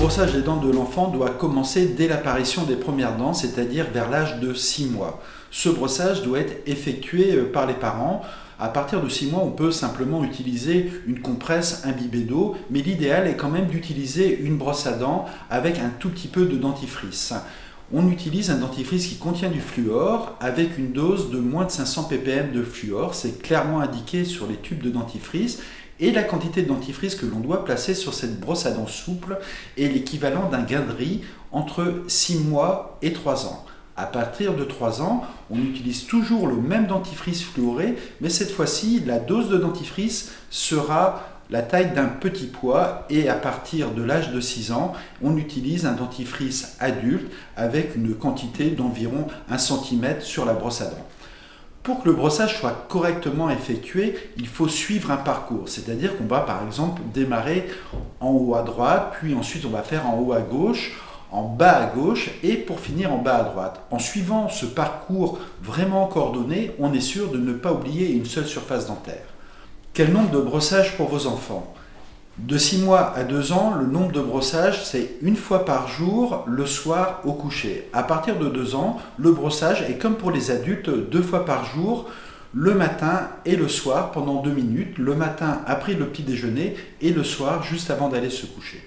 brossage des dents de l'enfant doit commencer dès l'apparition des premières dents, c'est-à-dire vers l'âge de 6 mois. Ce brossage doit être effectué par les parents. À partir de 6 mois, on peut simplement utiliser une compresse imbibée d'eau, mais l'idéal est quand même d'utiliser une brosse à dents avec un tout petit peu de dentifrice. On utilise un dentifrice qui contient du fluor avec une dose de moins de 500 ppm de fluor. C'est clairement indiqué sur les tubes de dentifrice. Et la quantité de dentifrice que l'on doit placer sur cette brosse à dents souple est l'équivalent d'un gain de riz entre 6 mois et 3 ans. À partir de 3 ans, on utilise toujours le même dentifrice fluoré, mais cette fois-ci, la dose de dentifrice sera la taille d'un petit pois et à partir de l'âge de 6 ans, on utilise un dentifrice adulte avec une quantité d'environ 1 cm sur la brosse à dents. Pour que le brossage soit correctement effectué, il faut suivre un parcours, c'est-à-dire qu'on va par exemple démarrer en haut à droite, puis ensuite on va faire en haut à gauche, en bas à gauche et pour finir en bas à droite. En suivant ce parcours vraiment coordonné, on est sûr de ne pas oublier une seule surface dentaire. Quel nombre de brossages pour vos enfants ? De 6 mois à 2 ans, le nombre de brossages, c'est 1 fois par jour, le soir au coucher. À partir de 2 ans, le brossage est comme pour les adultes, 2 fois par jour, le matin et le soir pendant 2 minutes, le matin après le petit déjeuner et le soir juste avant d'aller se coucher.